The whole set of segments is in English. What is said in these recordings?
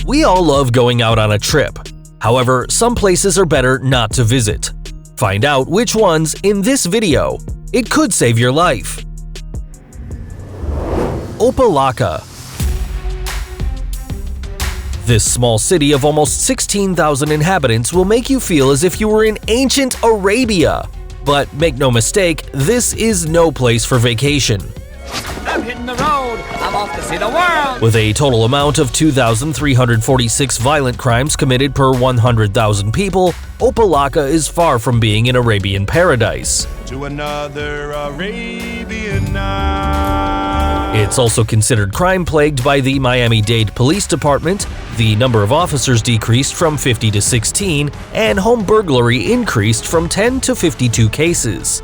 We all love going out on a trip. However, some places are better not to visit. Find out which ones in this video. It could save your life. Opa Locka. This small city of almost 16,000 inhabitants will make you feel as if you were in ancient Arabia. But make no mistake, this is no place for vacation. I'm hitting the road. I'm off to see the world. With a total amount of 2,346 violent crimes committed per 100,000 people, Opa Locka is far from being an Arabian paradise. To another Arabian night. It's also considered crime-plagued by the Miami-Dade Police Department. The number of officers decreased from 50 to 16, and home burglary increased from 10 to 52 cases.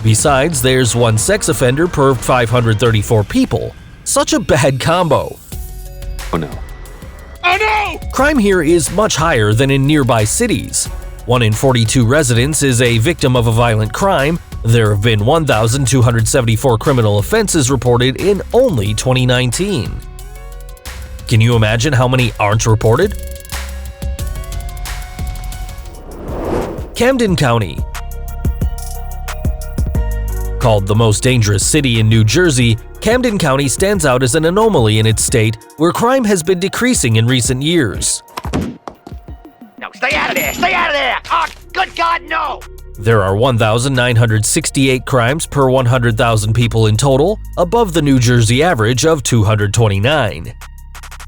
Besides, there's one sex offender per 534 people. Such a bad combo. Oh no. Oh no! Crime here is much higher than in nearby cities. 1 in 42 residents is a victim of a violent crime. There have been 1,274 criminal offenses reported in only 2019. Can you imagine how many aren't reported? Camden County. Called the most dangerous city in New Jersey, Camden County stands out as an anomaly in its state where crime has been decreasing in recent years. No, stay out of there! Stay out of there! Oh, good God, no! There are 1,968 crimes per 100,000 people in total, above the New Jersey average of 229.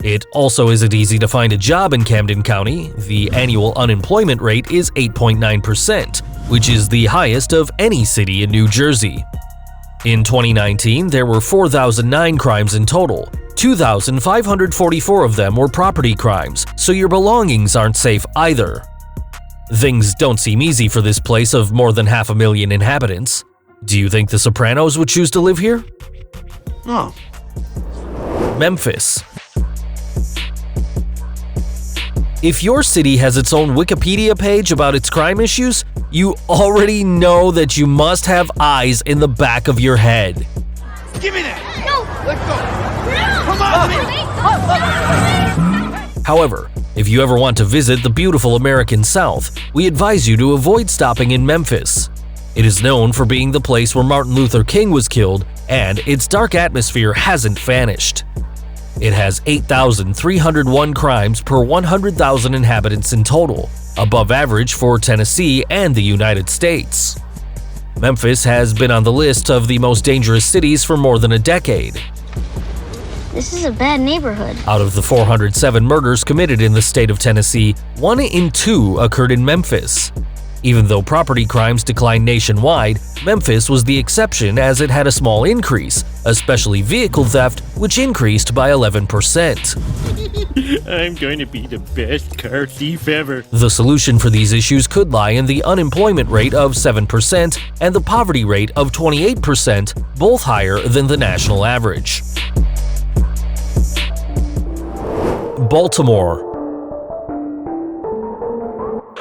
It also isn't easy to find a job in Camden County. The annual unemployment rate is 8.9%, which is the highest of any city in New Jersey. In 2019, there were 4,009 crimes in total. 2,544 of them were property crimes, so your belongings aren't safe either. Things don't seem easy for this place of more than 500,000 inhabitants. Do you think the Sopranos would choose to live here? No. Memphis. If your city has its own Wikipedia page about its crime issues, you already know that you must have eyes in the back of your head. Give me that! No! Let go! Come on! However, if you ever want to visit the beautiful American South, we advise you to avoid stopping in Memphis. It is known for being the place where Martin Luther King was killed, and its dark atmosphere hasn't vanished. It has 8,301 crimes per 100,000 inhabitants in total, above average for Tennessee and the United States. Memphis has been on the list of the most dangerous cities for more than a decade. This is a bad neighborhood. Out of the 407 murders committed in the state of Tennessee, 1 in 2 occurred in Memphis. Even though property crimes declined nationwide, Memphis was the exception as it had a small increase, especially vehicle theft, which increased by 11%. I'm going to be the best car thief ever. The solution for these issues could lie in the unemployment rate of 7% and the poverty rate of 28%, both higher than the national average. Baltimore.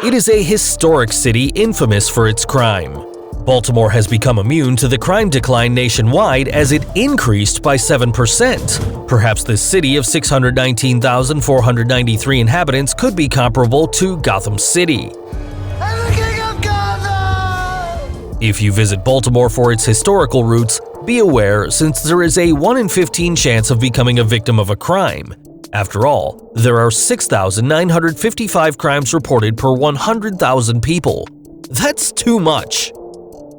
It is a historic city infamous for its crime. Baltimore has become immune to the crime decline nationwide as it increased by 7%. Perhaps this city of 619,493 inhabitants could be comparable to Gotham City. I'm the king of Gotham! If you visit Baltimore for its historical roots, be aware since there is a 1 in 15 chance of becoming a victim of a crime. After all, there are 6,955 crimes reported per 100,000 people. That's too much.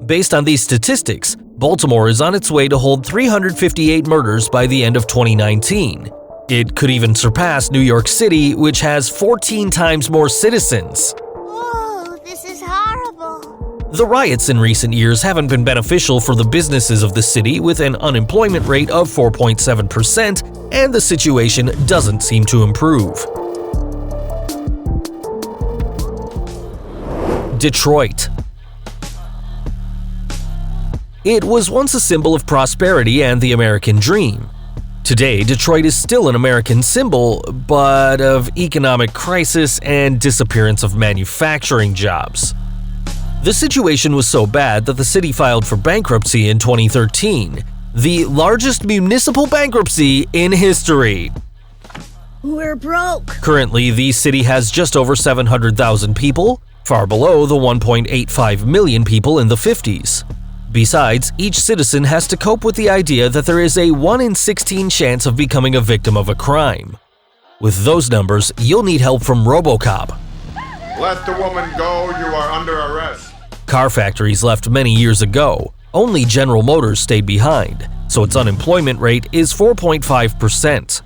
Based on these statistics, Baltimore is on its way to hold 358 murders by the end of 2019. It could even surpass New York City, which has 14 times more citizens. Oh, this is horrible. The riots in recent years haven't been beneficial for the businesses of the city, with an unemployment rate of 4.7%, and the situation doesn't seem to improve. Detroit. It was once a symbol of prosperity and the American dream. Today, Detroit is still an American symbol, but of economic crisis and disappearance of manufacturing jobs. The situation was so bad that the city filed for bankruptcy in 2013, the largest municipal bankruptcy in history. We're broke. Currently, the city has just over 700,000 people, far below the 1.85 million people in the 50s. Besides, each citizen has to cope with the idea that there is a 1 in 16 chance of becoming a victim of a crime. With those numbers, you'll need help from RoboCop. Let the woman go, you are under arrest. Car factories left many years ago. Only General Motors stayed behind, so its unemployment rate is 4.5%.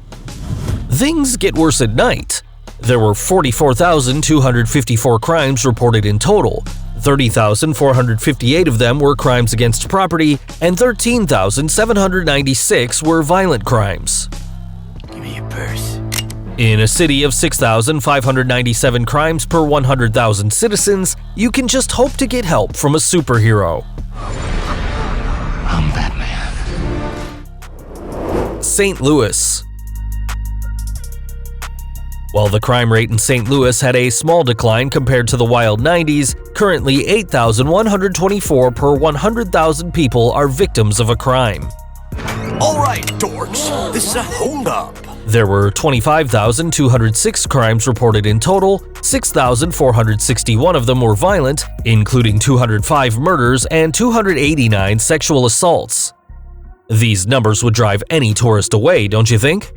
Things get worse at night. There were 44,254 crimes reported in total. 30,458 of them were crimes against property, and 13,796 were violent crimes. Give me your purse. In a city of 6,597 crimes per 100,000 citizens, you can just hope to get help from a superhero. I'm Batman. St. Louis. While the crime rate in St. Louis had a small decline compared to the wild 90s, currently 8,124 per 100,000 people are victims of a crime. All right, dorks. This is a holdup. There were 25,206 crimes reported in total. 6,461 of them were violent, including 205 murders and 289 sexual assaults. These numbers would drive any tourist away, don't you think?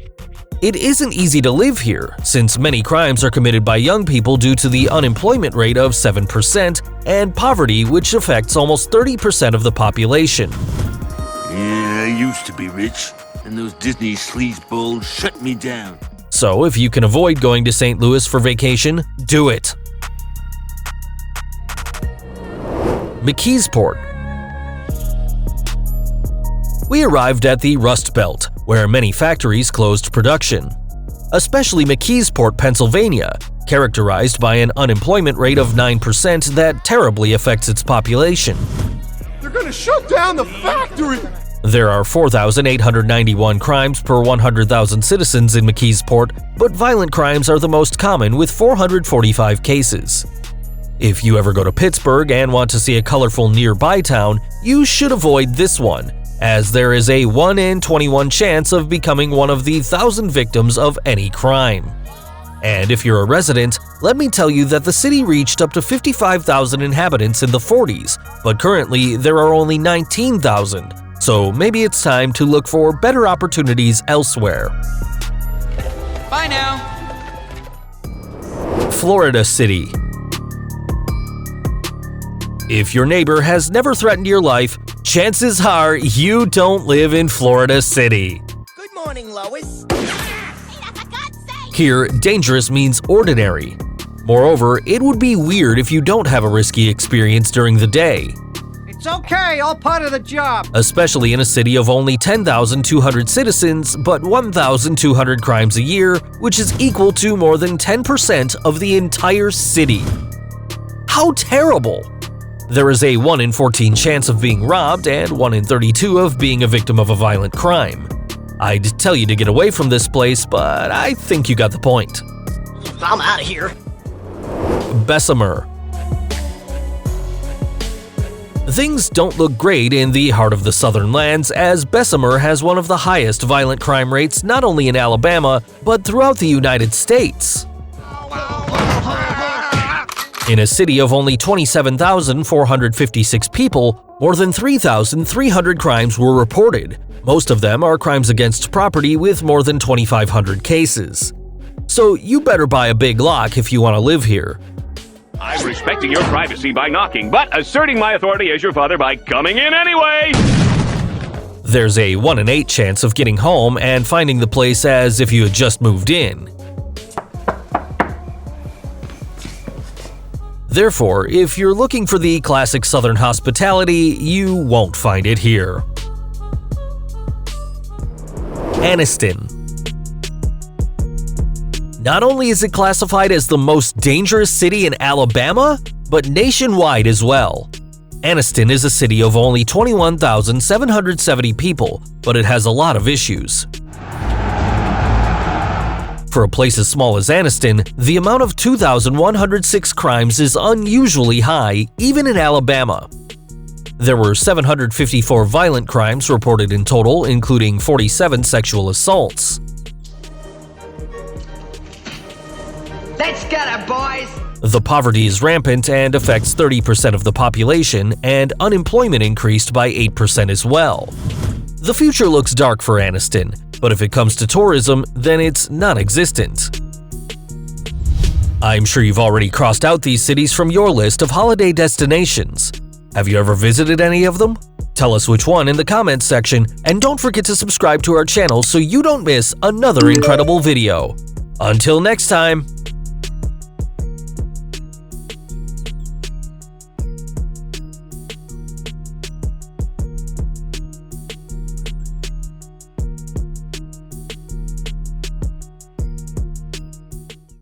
It isn't easy to live here, since many crimes are committed by young people due to the unemployment rate of 7% and poverty, which affects almost 30% of the population. Yeah, I used to be rich, and those Disney sleazeballs shut me down. So if you can avoid going to St. Louis for vacation, do it. McKeesport. We arrived at the Rust Belt, where many factories closed production. Especially McKeesport, Pennsylvania, characterized by an unemployment rate of 9% that terribly affects its population. They're gonna shut down the factory! There are 4,891 crimes per 100,000 citizens in McKeesport, but violent crimes are the most common with 445 cases. If you ever go to Pittsburgh and want to see a colorful nearby town, you should avoid this one, as there is a 1 in 21 chance of becoming one of the 1,000 victims of any crime. And if you're a resident, let me tell you that the city reached up to 55,000 inhabitants in the 40s, but currently there are only 19,000, so maybe it's time to look for better opportunities elsewhere. Bye now! Florida City. If your neighbor has never threatened your life, chances are you don't live in Florida City. Good morning, Lois. Here, dangerous means ordinary. Moreover, it would be weird if you don't have a risky experience during the day, It's okay, all part of the job. especially in a city of only 10,200 citizens but 1,200 crimes a year, which is equal to more than 10% of the entire city. How terrible! There is a 1 in 14 chance of being robbed and 1 in 32 of being a victim of a violent crime. I'd tell you to get away from this place, but I think you got the point. I'm out of here. Bessemer. Things don't look great in the heart of the southern lands, as Bessemer has one of the highest violent crime rates not only in Alabama, but throughout the United States. In a city of only 27,456 people, more than 3,300 crimes were reported. Most of them are crimes against property with more than 2,500 cases. So you better buy a big lock if you want to live here. I'm respecting your privacy by knocking, but asserting my authority as your father by coming in anyway! There's a 1 in 8 chance of getting home and finding the place as if you had just moved in. Therefore, if you're looking for the classic Southern hospitality, you won't find it here. Aniston. Not only is it classified as the most dangerous city in Alabama, but nationwide as well. Anniston is a city of only 21,770 people, but it has a lot of issues. For a place as small as Anniston, the amount of 2,106 crimes is unusually high, even in Alabama. There were 754 violent crimes reported in total, including 47 sexual assaults. Let's get it, boys! The poverty is rampant and affects 30% of the population, and unemployment increased by 8% as well. The future looks dark for Aniston, but if it comes to tourism, then it's non-existent. I'm sure you've already crossed out these cities from your list of holiday destinations. Have you ever visited any of them? Tell us which one in the comments section, and don't forget to subscribe to our channel so you don't miss another incredible video. Until next time!